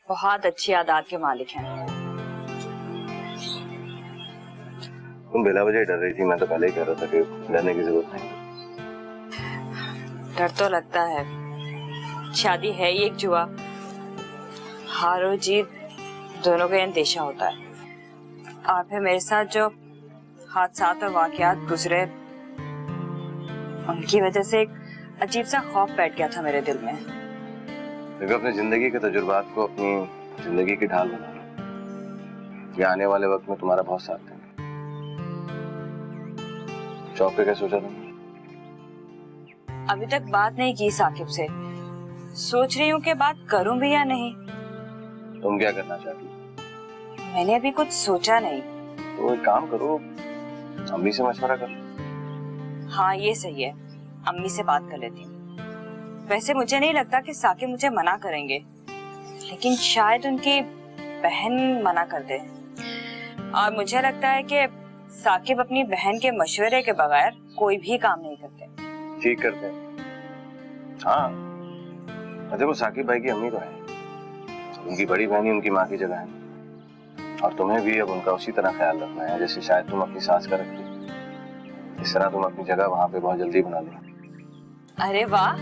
बहुत अच्छी आदत के मालिक हैं। तुम बिला वजह डर रही थी, मैं तो पहले ही कह रहा था कि डरने की जरूरत नहीं। डर तो लगता है, शादी है ही एक जुआ, हार और जीत दोनों का अंदेशा होता है। और फिर मेरे साथ जो हादसात और वाकयात गुजरे, उनकी वजह से एक अजीब सा खौफ बैठ गया था मेरे दिल में। देखो, अपनी जिंदगी के तजुर्बात को अपनी जिंदगी की ढाल बना लो, ये आने वाले वक्त में तुम्हारा बहुत साथ देंगे। जॉब पे क्या सोचा तुमने? अभी तक बात नहीं की साकिब से, सोच रही हूँ कि बात करूं भी या नहीं। तुम क्या करना चाहती हो? मैंने अभी कुछ सोचा नहीं। तो एक काम करो, अम्मी से मशवरा कर लो। हाँ ये सही है, अम्मी से बात कर लेती हूँ। वैसे मुझे नहीं लगता कि साकिब मुझे मना करेंगे, लेकिन शायद उनकी बहन मना कर दे। और मुझे लगता है कि साकिब अपनी बहन के मशवरे के बगैर कोई भी काम नहीं करते। ठीक करते हैं। हाँ, देखो साकिब भाई की अम्मी तो है, उनकी बड़ी बहनी उनकी माँ की जगह है, और तुम्हें भी अब उनका उसी तरह ख्याल रखना है जैसे शायद तुम अपनी सास का रखती। इस तरह तुम अपनी जगह वहाँ पे बहुत जल्दी बना लो। अरे वाह,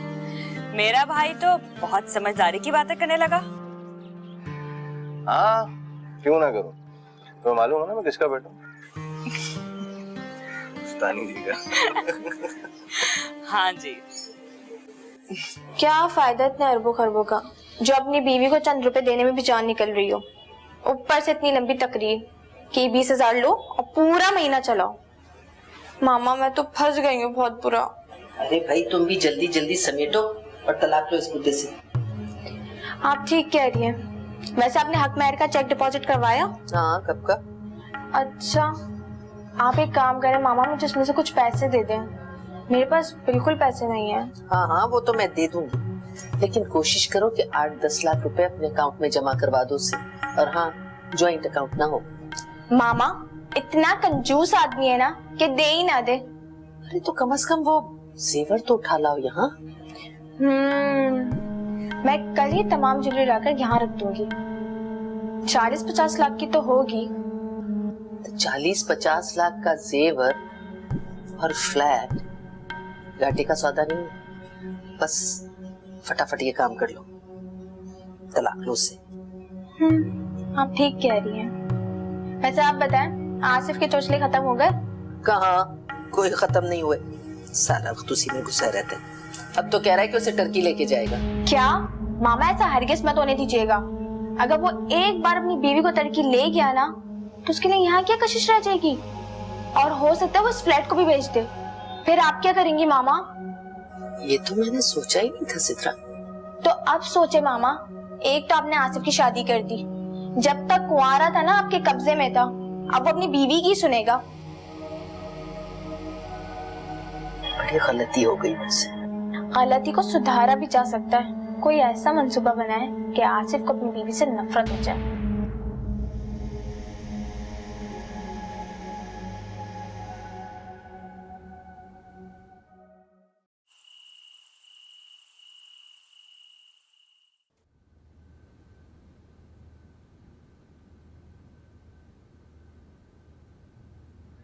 मेरा भाई तो बहुत समझदारी की बातें करने लगा। हाँ, क्यों ना करो, तो मालूम है ना मैं किसका बेटा हूँ? उस्तानी जी का। हाँ जी। क्या फायदा इतने अरबों खरबों का, जो अपनी बीवी को चंद रुपए देने में भी जान निकल रही हो, ऊपर से इतनी लंबी तकरीर कि 20,000 लो और पूरा महीना चलाओ। मामा मैं तो फंस गई हूँ बहुत बुरा। अरे भाई तुम भी जल्दी जल्दी समेटो और तलाक लो इस मुद्दे से। आप ठीक कह रही हैं। वैसे आपने हक महर का चेक डिपॉजिट करवाया? हाँ, कब का? अच्छा, आप एक काम करें मामा, मुझे इसमें से कुछ पैसे दे दें, मेरे पास बिल्कुल पैसे नहीं है। हाँ हाँ, वो तो मैं दे दूंगी, लेकिन कोशिश करो कि 8-10 लाख रुपए अपने अकाउंट में जमा करवा दो उससे। और हाँ, ज्वाइंट अकाउंट ना हो। मामा इतना कंजूस आदमी है ना कि दे ही ना दे। अरे तो कम से कम वो जेवर तो उठा लाओ यहाँ। मैं कल ही तमाम ज्वेलरी लाकर यहाँ रख दूंगी। 40-50 लाख की तो होगी। तो 40-50 लाख का जेवर और फ्लैट घाटे का सौदा नहीं है। बस फटाफट ये काम कर लो, तलाक लो उससे। आप ठीक कह रही हैं। वैसे आप बताएं, आसिफ के चोचले खत्म हो गए? कहाँ, कोई खत्म नहीं हुए, सारा वक्त उसी में घुसा रहता है। अब तो कह रहा है कि उसे टर्की लेके जाएगा। क्या मामा, ऐसा हरगिज मत होने दीजिएगा। अगर वो एक बार अपनी बीवी को टर्की ले गया ना, तो उसके लिए यहाँ क्या कशिश रह जाएगी, और हो सकता है वो इस फ्लैट को भी बेच दे। फिर आप क्या करेंगी मामा? ये तो मैंने सोचा ही नहीं था सिद्रा। तो अब सोचे मामा, एक तो आपने आसिफ की शादी कर दी, जब तक कुंवारा था ना आपके कब्जे में था, अब वो अपनी बीवी की सुनेगा। बड़ी गलती हो गई मुझसे। गलती को सुधारा भी जा सकता है। कोई ऐसा मंसूबा बनाए कि आसिफ को अपनी बीवी से नफरत हो जाए।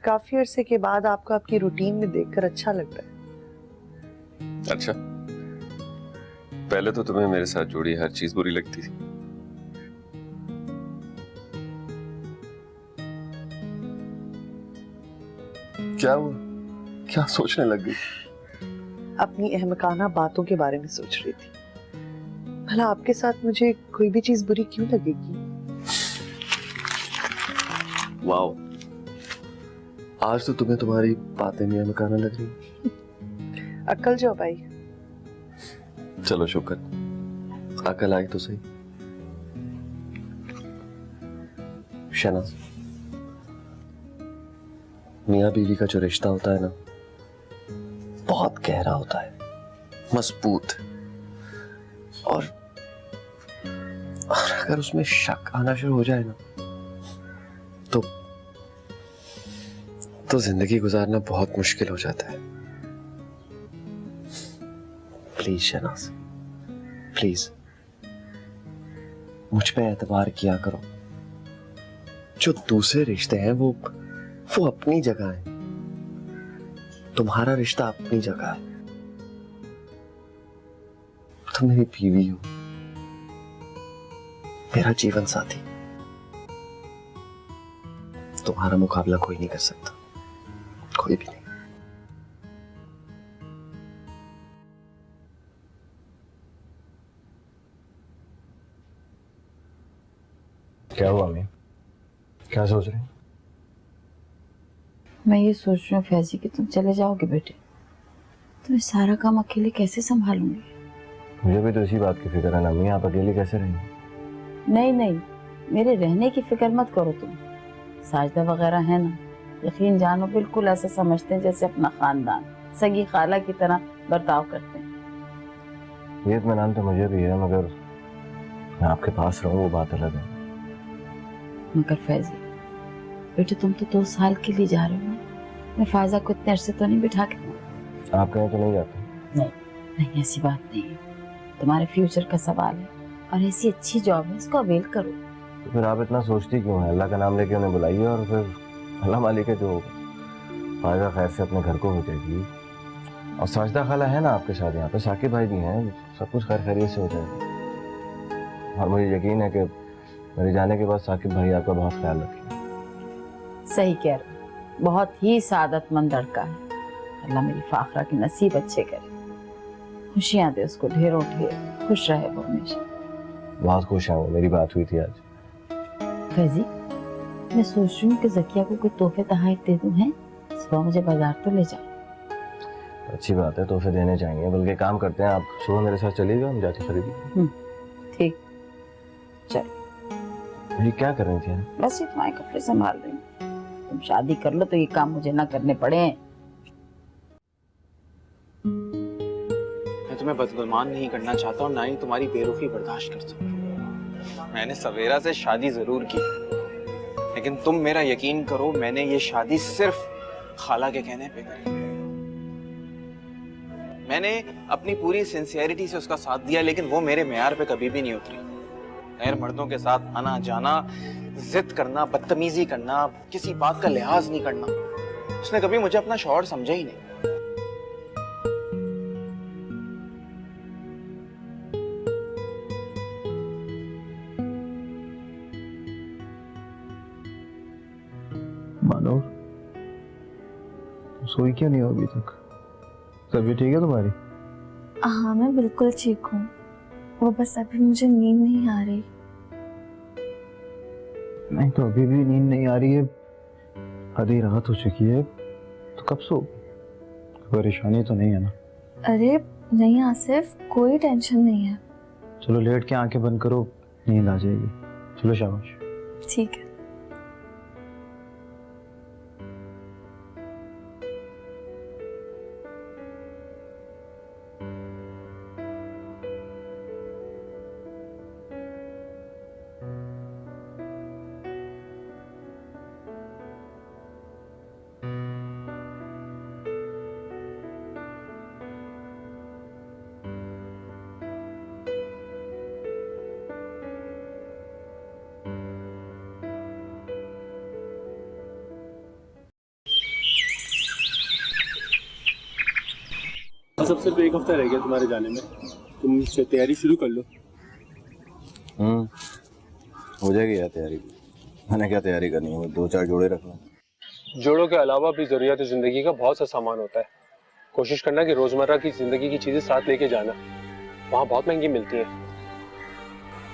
काफी अरसे के बाद आपको आपकी रूटीन में देखकर अच्छा लग रहा है। अच्छा, पहले तो तुम्हें मेरे साथ जुड़ी हर चीज बुरी लगती थी। क्या हुआ? क्या सोचने लग गई? अपनी अहमकाना बातों के बारे में सोच रही थी। भला आपके साथ मुझे कोई भी चीज बुरी क्यों लगेगी? वाओ, आज तो तुम्हें तुम्हारी बातें भी अहमकाना लग रही। अक्ल जो भाई। चलो शुक्र, अकल आई तो सही। शहनाज, मियाँ बीवी का जो रिश्ता होता है ना, बहुत गहरा होता है, मजबूत। और अगर उसमें शक आना शुरू हो जाए ना, तो जिंदगी गुजारना बहुत मुश्किल हो जाता है। प्लीज शहनाज, प्लीज मुझ पे एतबार किया करो। जो दूसरे रिश्ते हैं वो अपनी जगह है, तुम्हारा रिश्ता अपनी जगह है। तुम मेरी बीवी हो, मेरा जीवन साथी। तुम्हारा मुकाबला कोई नहीं कर सकता, कोई भी नहीं। क्या हुआ मैं? क्या सोच रहे हैं? मैं ये सोच रही हूँ फैजी कि तुम चले जाओगे बेटे, तो मैं सारा काम अकेले कैसे संभालूंगी? मुझे भी तो इसी बात की फिक्र है ना अम्मी, आप अकेले कैसे रहेंगे? नहीं नहीं, मेरे रहने की फिक्र मत करो तुम। साजदा वगैरह है ना, यकीन जानो बिल्कुल ऐसा समझते हैं जैसे अपना खानदान, सगी खाला की तरह बर्ताव करते हैं। ये इत्मीनान तो मुझे भी है, मगर मैं आपके पास रहूं वो बात अलग है। मगर फैजी बेटे, तुम तो 2 साल के लिए जा रहे हो ना, मैं फायजा को इतने अरसे तो नहीं बिठा के। आप कहीं तो नहीं जाते? नहीं ऐसी बात नहीं है, तुम्हारे फ्यूचर का सवाल है और ऐसी अच्छी जॉब है, इसको अवेल करो। तो फिर आप इतना सोचती क्यों हैं? अल्लाह का नाम लेके उन्हें बुलाइए और फिर अल्लाह मालिक है जो होगा। फायदा खैर से अपने घर को हो जाएगी और साजदा खाला है ना आपके साथ, यहाँ पे साकिब भाई भी हैं, सब कुछ खैर खैरियत से हो जाएगा। और मुझे यकीन है कि मेरे जाने के बाद साकिब भाई आपका बहुत ख्याल रखेंगे। सही कह रहे हो, बहुत ही सादतमंद लड़का है। अल्लाह मेरी फाखरा की नसीब अच्छे करे, खुशियां दे उसको ढेरों ढेर, खुश रहे वो हमेशा। बहुत खुश है वो, मेरी बात हुई थी आज। फैजी, मैं सोच रही हूँ कि जकिया को कोई तोहफे तोहफे दे दूं, हैं सुबह मुझे बाजार तो ले जाओ। अच्छी बात है, तोहफे देने चाहिए। बल्कि काम करते हैं, आप सुबह मेरे साथ चलिएगा, हम जाके खरीदेंगे। ठीक, चल। ये क्या कर रही थी? बस ये तुम्हारे कपड़े संभाल रही हूँ। तुम शादी कर लो तो ये काम मुझे ना करने पड़े। मैं तुम्हें बदगुमान नहीं करना चाहता और ना ही तुम्हारी बेरुखी बर्दाश्त कर सकता। मैंने सवेरा से शादी जरूर की, लेकिन तुम मेरा यकीन करो, मैंने ये शादी सिर्फ खाला के कहने पे करी। मैंने अपनी पूरी सिंसियरिटी से उसका साथ दिया, लेकिन वो मेरे मेयार पे कभी भी नहीं उतरी। गैर मर्दों के साथ आना जाना, जिद करना, बदतमीजी करना, किसी बात का लिहाज नहीं करना, उसने कभी मुझे अपना शौहर समझा ही नहीं। मानो सोई क्यों नहीं हो अभी तक? तबीयत ठीक है तुम्हारी? हाँ मैं बिल्कुल ठीक हूँ, वो बस अभी मुझे नींद नहीं आ रही। नहीं तो अभी भी नींद नहीं आ रही है, आधी रात हो चुकी है, तो कब सो? परेशानी तो नहीं है ना? अरे नहीं आसिफ, कोई टेंशन नहीं है। चलो लेट के आंखें बंद करो, नींद आ जाएगी। चलो शाबाश। ठीक है। सब सिर्फ 1 हफ्ता रह गया तुम्हारे जाने में, तुम तैयारी शुरू कर लो। हो जाएगी यार तैयारी। मैंने क्या तैयारी करनी है, 2-4 जोड़े रखना। जोड़ों के अलावा भी ज़रूरियात ज़िंदगी का बहुत सा सामान होता है। कोशिश करना कि रोज़मर्रा की ज़िंदगी की चीज़ें साथ लेके जाना, वहाँ बहुत महंगी मिलती हैं।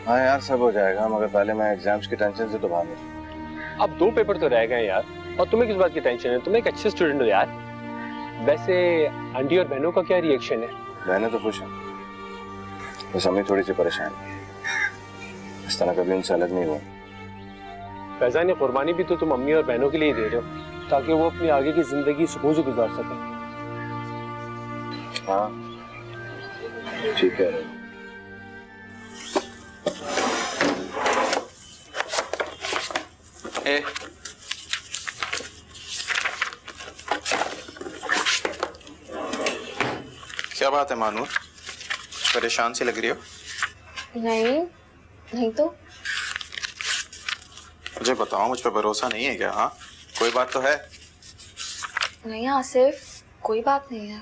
हाँ यार सब हो जाएगा, मगर पहले मैं एग्जाम्स की टेंशन से तो बाहर हूँ। अब 2 पेपर तो रह गए यार, और तुम्हें किस बात की टेंशन है? तुम एक अच्छे स्टूडेंट हो यार। वैसे आंटी और बहनों का क्या रिएक्शन है? बहनें तो खुश हैं, बस अम्मी थोड़ी सी परेशान है। इस तरह कभी उनसे अलग नहीं हुआ। फैजान, कुर्बानी भी तो तुम अम्मी और बहनों के लिए दे रहे हो, ताकि वो अपनी आगे की जिंदगी सुकून से गुजार सकें। हाँ ठीक है। ए, क्या बात है मानूर, परेशान सी लग रही हो? नहीं नहीं तो मुझे बताओ, मुझ पर भरोसा नहीं है क्या? हाँ, कोई बात तो है? नहीं आसिफ, कोई बात नहीं है।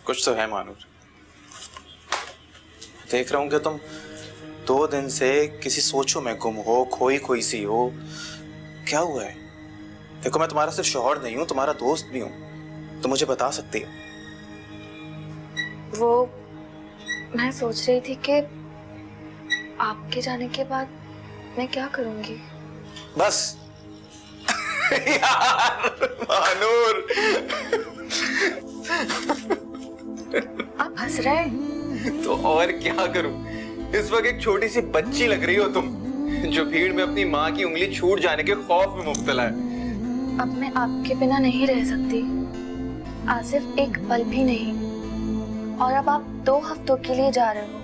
कुछ तो है मानूर। देख रहा हूँ कि तुम 2 दिन से किसी सोचों में गुम हो, खोई खोई सी हो। क्या हुआ है? देखो, मैं तुम्हारा सिर्फ शौहर नहीं हूँ, तुम्हारा दोस्त भी हूँ, तो मुझे बता सकती हो। वो मैं सोच रही थी कि आपके जाने के बाद मैं क्या करूंगी। बस यार मानूर, आप हंस रहे हैं? तो और क्या करूं? इस वक्त एक छोटी सी बच्ची लग रही हो तुम, जो भीड़ में अपनी माँ की उंगली छूट जाने के खौफ में मुब्तला है। अब मैं आपके बिना नहीं रह सकती आसिफ, एक पल भी नहीं। और अब आप 2 हफ्तों के लिए जा रहे हो,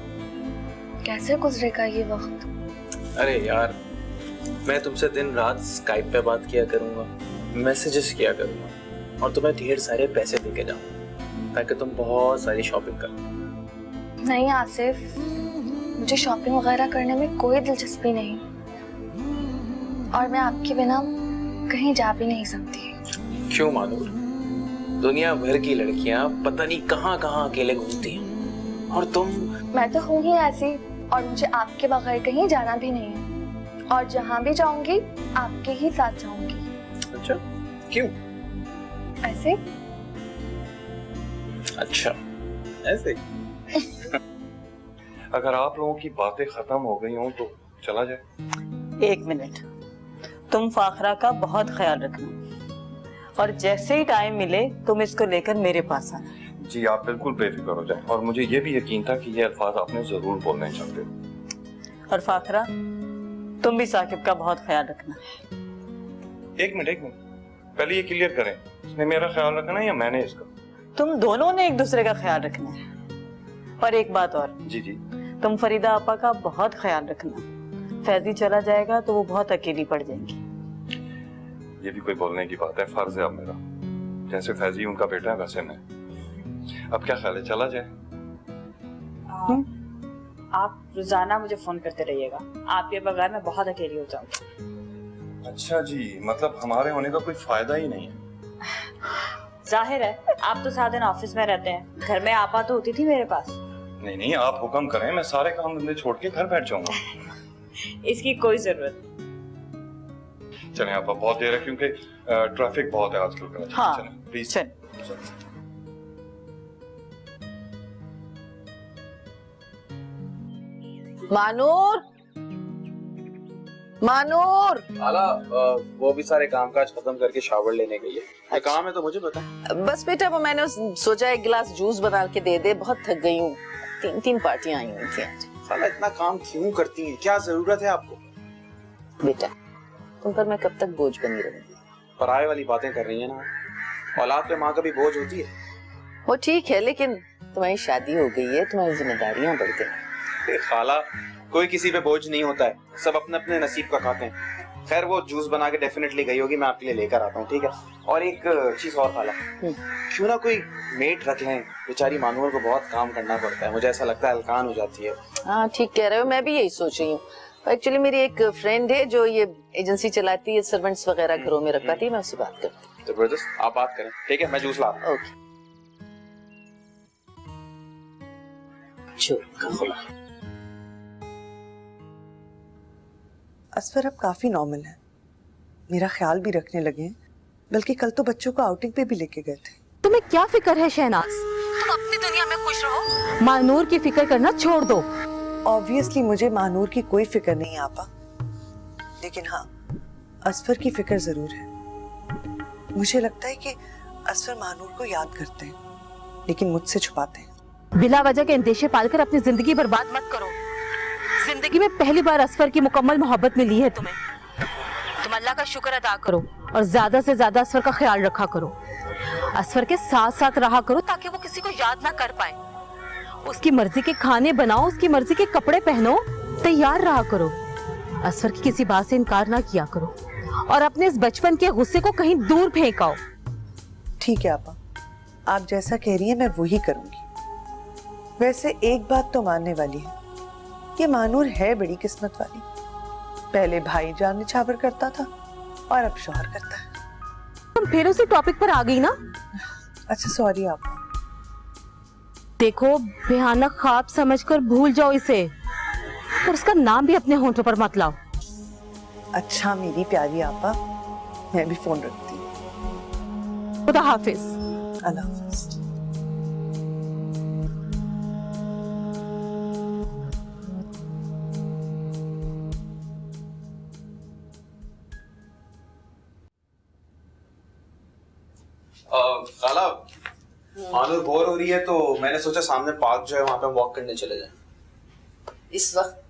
कैसे गुजरेगा ये वक्त? अरे यार, मैं तुमसे दिन रात स्काइप पे बात किया करूंगा, मैसेजेस किया करूंगा, और तुम्हें ढेर सारे पैसे देके जाऊंगा ताकि तुम बहुत सारी शॉपिंग करो। नहीं आसिफ, मुझे शॉपिंग वगैरह करने में कोई दिलचस्पी नहीं, और मैं आपके बिना कहीं जा भी नहीं सकती। क्यों मानूर? दुनिया भर की लड़कियां पता नहीं कहाँ कहाँ अकेले घूमती हैं, और तुम? मैं तो हूँ ही ऐसी, और मुझे आपके बगैर कहीं जाना भी नहीं है, और जहाँ भी जाऊंगी आपके ही साथ जाऊंगी। अच्छा, क्यों? ऐसे? अच्छा, ऐसे? अगर आप लोगों की बातें खत्म हो गई हों तो चला जाए। 1 मिनट, तुम फाखरा का बहुत ख्याल रखना, और जैसे ही टाइम मिले तुम इसको लेकर मेरे पास आना। जी, आप बिल्कुल बेफिक्र हो जाएं, और मुझे ये भी यकीन था कि ये अल्फाज आपने जरूर बोलने चाहते। और फाखरा, तुम भी साकिब का बहुत ख्याल रखना। एक मिनट, पहले ये क्लियर करें, इसने मेरा ख्याल रखना है या मैंने इसका? तुम दोनों ने एक दूसरे का ख्याल रखना है। और एक बात और, जी जी, तुम फरीदा आपा का बहुत ख्याल रखना। फैजी चला जाएगा तो वो बहुत अकेली पड़ जाएंगी। ये भी कोई बोलने की बात है? फर्ज है अब मेरा, जैसे फैजी उनका बेटा है वैसे मैं। अब क्या ख्याल है, चला जाए? आप रोजाना मुझे फोन करते रहिएगा, आपके बगैर मैं बहुत अकेली हो जाऊंगी। अच्छा जी, मतलब हमारे होने का कोई फायदा ही नहीं है। जाहिर है, आप तो सारा दिन ऑफिस में रहते हैं, घर में आपा तो होती थी मेरे पास। नहीं, आप हुक्म करें, मैं सारे काम धंधे छोड़ के घर बैठ जाऊंगा। इसकी कोई जरूरत। चलें, आप बहुत देर है क्योंकि ट्रैफिक बहुत है आजकल कराची में। हाँ, चलें प्लीज। चल। मानूर, मानूर। आला, वो भी सारे कामकाज खत्म करके शावर लेने गई है। ये काम है तो मुझे बता। बस बेटा, वो मैंने सोचा 1 गिलास जूस बना के दे दे, बहुत थक गई हूँ। 3 पार्टियां आई हुई थी आज। साला इतना काम क्यों करती हैं? क्या जरूरत है आपको? बेटा, तुम पर मैं कब तक बोझ बनी रहूंगी? पराये वाली बातें कर रही है ना। औलाद पे माँ का भी बोझ होती है। वो ठीक है, लेकिन तुम्हारी शादी हो गई है, तुम्हारी जिम्मेदारियां बढ़ गई। खाला, कोई किसी पे बोझ नहीं होता है, सब अपने अपने नसीब का खाते हैं। खैर, वो जूस बना के डेफिनेटली गई होगी, मैं आपके लिए लेकर आता हूँ, ठीक है? और एक चीज और खाला, क्यों ना कोई मेट रख लें? बेचारी मानूर को बहुत काम करना पड़ता है, मुझे ऐसा लगता है हल्कान हो जाती है। हाँ, ठीक कह रहे हो, मैं भी यही सोच रही हूँ। एक्चुअली मेरी एक फ्रेंड है जो ये एजेंसी चलाती है, सर्वेंट्स वगैरह घरों में रखवाती है, मैं उससे बात करती हूँ। जबरदस्त, आप बात करें, ठीक है? मैं जूस ला रहा हूँ। ओके। असफर अब काफी नॉर्मल है, मेरा ख्याल भी रखने लगे हैं, बल्कि कल तो बच्चों को आउटिंग पे भी लेके गए थे। तुम्हें क्या फिक्र है शहनाज? तुम अपनी दुनिया में खुश रहो, मानूर की फिक्र करना छोड़ दो। ऑब्वियसली मुझे मानूर की कोई फिक्र नहीं है आपा, लेकिन हाँ, असफर की फिक्र जरूर है। मुझे लगता है कि असफर मानूर को याद करते हैं, लेकिन मुझसे छुपाते हैं। बिला वजह के अंदेशे पालकर अपनी जिंदगी बर्बाद मत करो। जिंदगी में पहली बार असफर की मुकम्मल मोहब्बत मिली है तुम्हें। तुम अल्लाह का शुक्र अदा करो और ज्यादा से ज्यादा असफर का ख्याल रखा करो। असफर के साथ साथ रहा करो ताकि वो किसी को याद ना कर पाए। उसकी मर्जी के खाने बनाओ, उसकी मर्जी के कपड़े पहनो, तैयार रहा करो। असफर की किसी बात से इनकार ना किया करो और अपने इस बचपन के गुस्से को कहीं दूर फेंकाओ। ठीक है आपा, आप जैसा कह रही हैं मैं वही करूंगी। वैसे एक बात तो मानने वाली है, ये मानूर है बड़ी किस्मत वाली। पहले भाई जान निछावर करता था और अब शौहर करता है। तुम फिर उसी टॉपिक पर आ गई ना। अच्छा सॉरी आप। देखो भयानक ख्वाब समझकर भूल जाओ इसे, और उसका नाम भी अपने होंठों पर मत लाओ। अच्छा मेरी प्यारी आपा, मैं भी फोन रखती हूँ। खुदा हाफिज। अल्लाह हाफिज। खाला, मानूर बोर हो रही है तो मैंने सोचा सामने पार्क जो है वहां पे वॉक करने चले जाएं। इस वक्त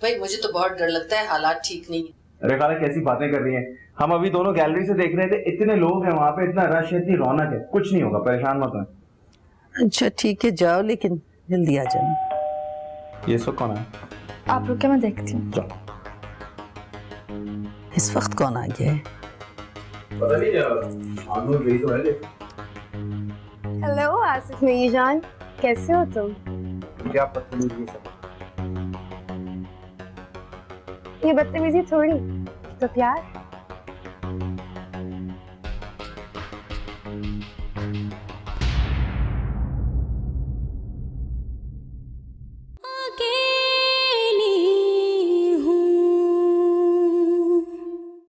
भाई मुझे तो बहुत डर लगता है, हालात ठीक नहीं है। अरे खाला कैसी बातें कर रही हैं, हम अभी दोनों गैलरी से देख रहे थे, इतने लोग हैं वहां पे, इतना रश है, इतनी रौनक है, कुछ नहीं होगा, परेशान मत हो। अच्छा ठीक है जाओ, लेकिन जल्दी आ जाना। ये सब कौन है? आप रुके, मैं देखती हूँ। इस वक्त कौन आ गया है? पता नहीं, मानूर गई तो है। हेलो आसिफ मेरी जान, कैसे हो तुम? क्या बदतमीजी सब। ये बदतमीजी थोड़ी तो प्यार।